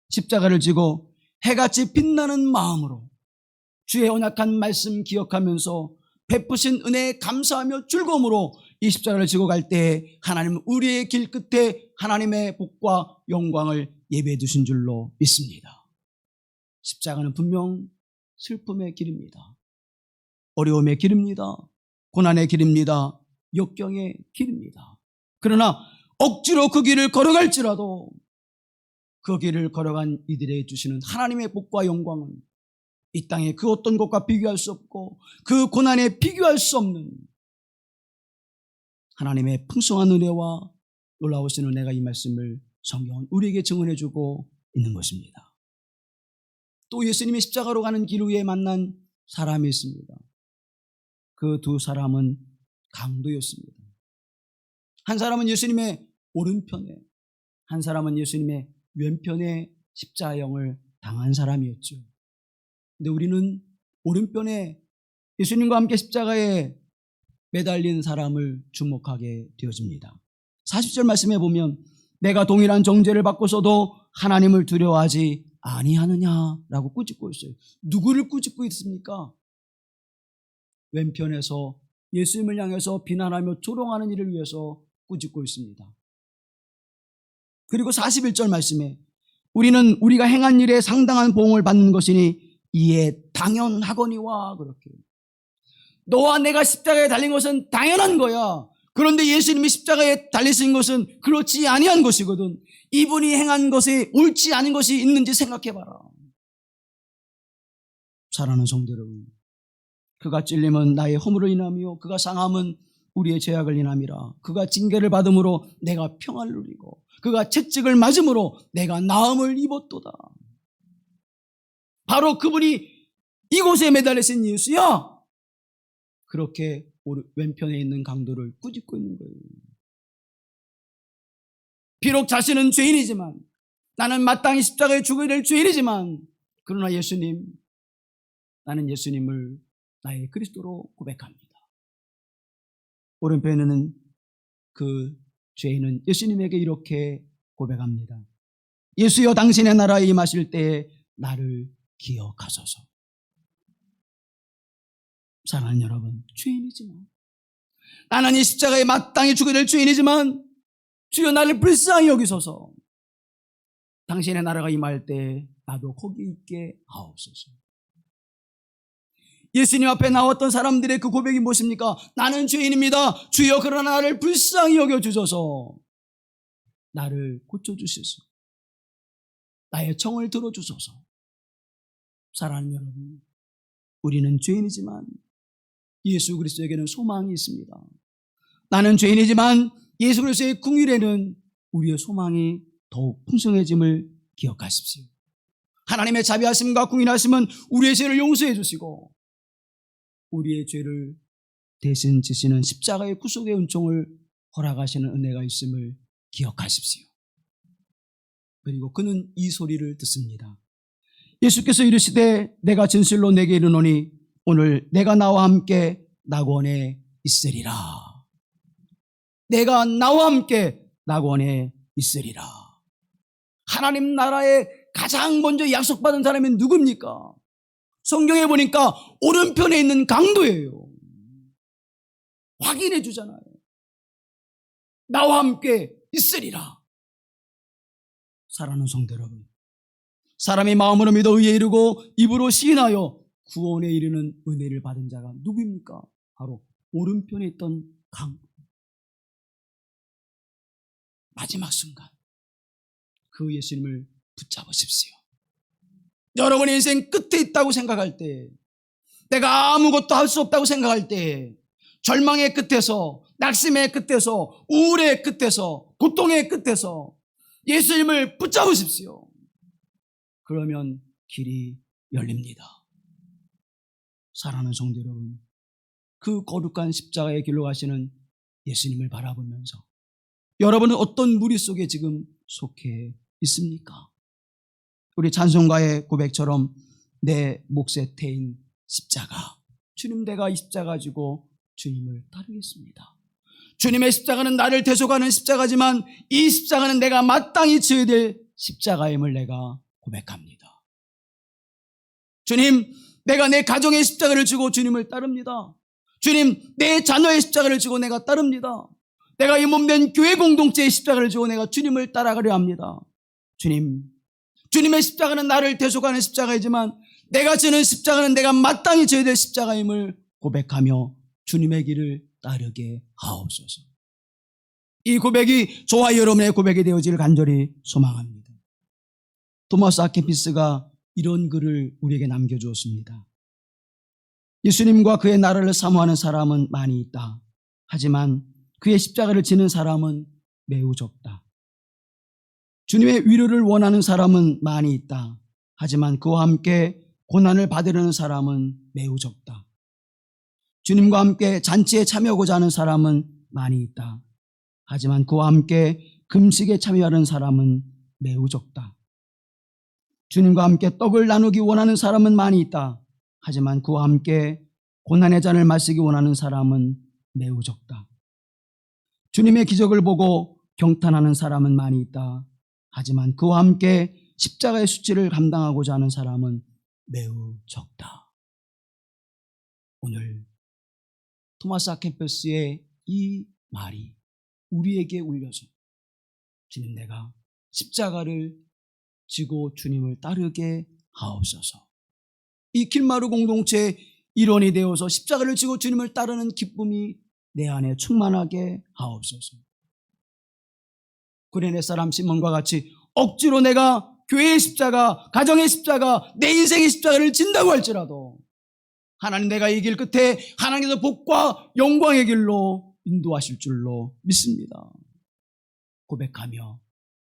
십자가를 지고 해같이 빛나는 마음으로 주의 언약한 말씀 기억하면서 베푸신 은혜에 감사하며 즐거움으로 이 십자가를 지고 갈 때 하나님은 우리의 길 끝에 하나님의 복과 영광을 예배해 두신 줄로 믿습니다. 십자가는 분명 슬픔의 길입니다. 어려움의 길입니다. 고난의 길입니다. 역경의 길입니다. 그러나 억지로 그 길을 걸어갈지라도 그 길을 걸어간 이들에게 주시는 하나님의 복과 영광은 이 땅에 그 어떤 것과 비교할 수 없고 그 고난에 비교할 수 없는 하나님의 풍성한 은혜와 놀라우신 은혜가 이 말씀을 성경은 우리에게 증언해주고 있는 것입니다. 또 예수님이 십자가로 가는 길 위에 만난 사람이 있습니다. 그 두 사람은 강도였습니다. 한 사람은 예수님의 오른편에, 한 사람은 예수님의 왼편에 십자형을 당한 사람이었죠. 근데 우리는 오른편에 예수님과 함께 십자가에 매달린 사람을 주목하게 되어집니다. 40절 말씀에 보면 내가 동일한 정죄를 받고서도 하나님을 두려워하지 아니하느냐라고 꾸짖고 있어요. 누구를 꾸짖고 있습니까? 왼편에서 예수님을 향해서 비난하며 조롱하는 일을 위해서 꾸짖고 있습니다. 그리고 41절 말씀에 우리는 우리가 행한 일에 상당한 보응을 받는 것이니 이에 당연하거니와 그렇게 너와 내가 십자가에 달린 것은 당연한 거야. 그런데 예수님이 십자가에 달리신 것은 그렇지 아니한 것이거든. 이분이 행한 것에 옳지 않은 것이 있는지 생각해봐라. 사랑하는 성도 여러분, 그가 찔림은 나의 허물을 인하며 그가 상함은 우리의 죄악을 인함이라. 그가 징계를 받음으로 내가 평안을 누리고 그가 채찍을 맞음으로 내가 나음을 입었도다. 바로 그분이 이곳에 매달리신 예수야. 그렇게 왼편에 있는 강도를 꾸짖고 있는 거예요. 비록 자신은 죄인이지만, 나는 마땅히 십자가에 죽어야 될 죄인이지만, 그러나 예수님, 나는 예수님을 나의 그리스도로 고백합니다. 오른편에는 그 죄인은 예수님에게 이렇게 고백합니다. 예수여, 당신의 나라에 임하실 때에 나를 기억하소서. 사랑하는 여러분, 죄인이지만, 나는 이 십자가에 마땅히 죽어야 될 죄인이지만, 주여 나를 불쌍히 여기소서. 당신의 나라가 임할 때 나도 거기 있게 하옵소서. 예수님 앞에 나왔던 사람들의 그 고백이 무엇입니까? 나는 죄인입니다. 주여, 그러나 나를 불쌍히 여겨주소서. 나를 고쳐주소서. 나의 청을 들어주소서. 사랑하는 여러분, 우리는 죄인이지만 예수 그리스도에게는 소망이 있습니다. 나는 죄인이지만 예수 그리스도의 긍휼에는 우리의 소망이 더욱 풍성해짐을 기억하십시오. 하나님의 자비하심과 긍휼하심은 우리의 죄를 용서해 주시고 우리의 죄를 대신 지시는 십자가의 구속의 은총을 허락하시는 은혜가 있음을 기억하십시오. 그리고 그는 이 소리를 듣습니다. 예수께서 이르시되 내가 진실로 내게 이르노니 오늘 내가 나와 함께 낙원에 있으리라. 내가 나와 함께 낙원에 있으리라. 하나님 나라에 가장 먼저 약속받은 사람이 누굽니까? 성경에 보니까 오른편에 있는 강도예요. 확인해 주잖아요. 나와 함께 있으리라. 사랑하는 성도 여러분, 사람이 마음으로 믿어 의에 이르고 입으로 시인하여 구원에 이르는 은혜를 받은 자가 누구입니까? 바로 오른편에 있던 강도. 마지막 순간 그 예수님을 붙잡으십시오. 여러분의 인생 끝에 있다고 생각할 때, 내가 아무것도 할 수 없다고 생각할 때, 절망의 끝에서, 낙심의 끝에서, 우울의 끝에서, 고통의 끝에서 예수님을 붙잡으십시오. 그러면 길이 열립니다. 사랑하는 성도 여러분, 그 거룩한 십자가의 길로 가시는 예수님을 바라보면서 여러분은 어떤 무리 속에 지금 속해 있습니까? 우리 찬송가의 고백처럼 내 몫에 태인 십자가, 주님, 내가 이 십자가 가지고 주님을 따르겠습니다. 주님의 십자가는 나를 대속하는 십자가지만 이 십자가는 내가 마땅히 져야 될 십자가임을 내가 고백합니다. 주님, 내가 내 가정의 십자가를 지고 주님을 따릅니다. 주님, 내 자녀의 십자가를 지고 내가 따릅니다. 내가 이 몸된 교회 공동체의 십자가를 지고 내가 주님을 따라가려 합니다. 주님, 주님의 십자가는 나를 대속하는 십자가이지만 내가 지는 십자가는 내가 마땅히 져야 될 십자가임을 고백하며 주님의 길을 따르게 하옵소서. 이 고백이 저와 여러분의 고백이 되어질 간절히 소망합니다. 토마스 아퀴나스가 이런 글을 우리에게 남겨주었습니다. 예수님과 그의 나라를 사모하는 사람은 많이 있다. 하지만 그의 십자가를 지는 사람은 매우 적다. 주님의 위로를 원하는 사람은 많이 있다. 하지만 그와 함께 고난을 받으려는 사람은 매우 적다. 주님과 함께 잔치에 참여하고자 하는 사람은 많이 있다. 하지만 그와 함께 금식에 참여하는 사람은 매우 적다. 주님과 함께 떡을 나누기 원하는 사람은 많이 있다. 하지만 그와 함께 고난의 잔을 마시기 원하는 사람은 매우 적다. 주님의 기적을 보고 경탄하는 사람은 많이 있다. 하지만 그와 함께 십자가의 수치를 감당하고자 하는 사람은 매우 적다. 오늘 토마스 아퀴나스의 이 말이 우리에게 울려서 주님, 내가 십자가를 지고 주님을 따르게 하옵소서. 이 길마루 공동체의 일원이 되어서 십자가를 지고 주님을 따르는 기쁨이 내 안에 충만하게 하옵소서. 구레네 사람 시몬과 같이 억지로 내가 교회의 십자가, 가정의 십자가, 내 인생의 십자가를 진다고 할지라도 하나님, 내가 이 길 끝에 하나님께서 복과 영광의 길로 인도하실 줄로 믿습니다. 고백하며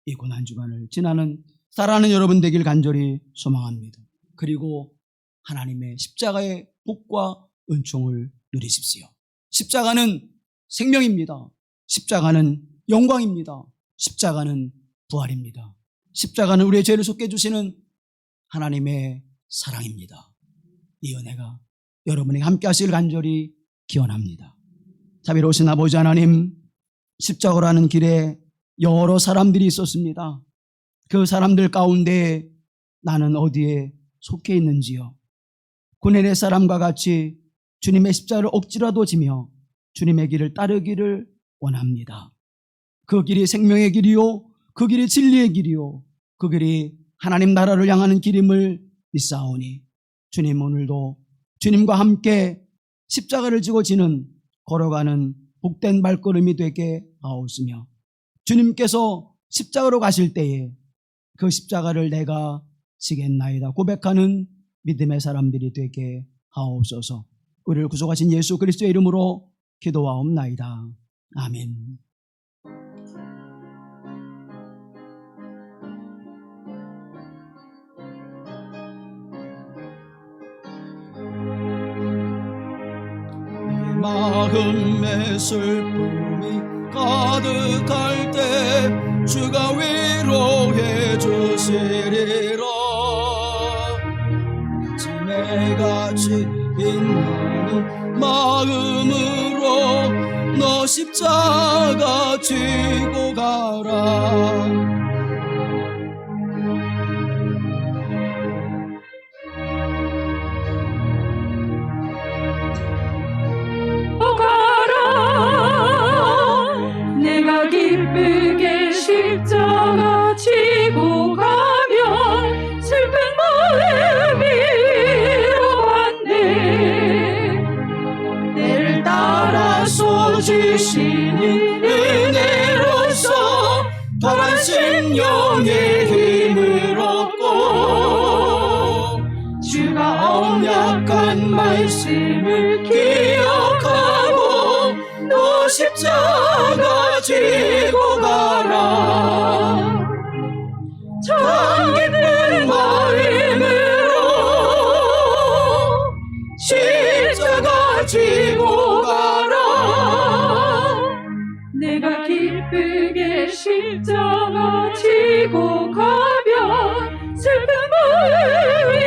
이 고난주간을 지나는 사랑하는 여러분 되길 간절히 소망합니다. 그리고 하나님의 십자가의 복과 은총을 누리십시오. 십자가는 생명입니다. 십자가는 영광입니다. 십자가는 부활입니다. 십자가는 우리의 죄를 속해 주시는 하나님의 사랑입니다. 이 은혜가 여러분에게 함께 하시길 간절히 기원합니다. 자비로우신 아버지 하나님, 십자가로 하는 길에 여러 사람들이 있었습니다. 그 사람들 가운데 나는 어디에 속해 있는지요? 고넬의 사람과 같이 주님의 십자가를 억지라도 지며 주님의 길을 따르기를 원합니다. 그 길이 생명의 길이요, 그 길이 진리의 길이요, 그 길이 하나님 나라를 향하는 길임을 믿사오니 주님, 오늘도 주님과 함께 십자가를 지고 지는 걸어가는 복된 발걸음이 되게 하옵시며, 주님께서 십자가로 가실 때에 그 십자가를 내가 지겠나이다 고백하는 믿음의 사람들이 되게 하옵소서. 우리를 구속하신 예수 그리스도의 이름으로 기도하옵나이다. 아멘. 마음의 슬픔이 가득할 때 주가 위로해 주시리라. 아침에같이 빛나는 마음으로 너 십자가 지고 가라. 내가 기쁘게 십자가 지고 가면 슬픈 마음이 위로받네. 내를 따라서 주시는 은혜로서 더한 심령의 힘을 얻고 주가 언약한 말씀을 기억하고 너 십자가 지고 가라. 참 기쁜 마음으로 십자가 지고 가라. 내가 기쁘게 십자가 지고 가면 슬픈 마음이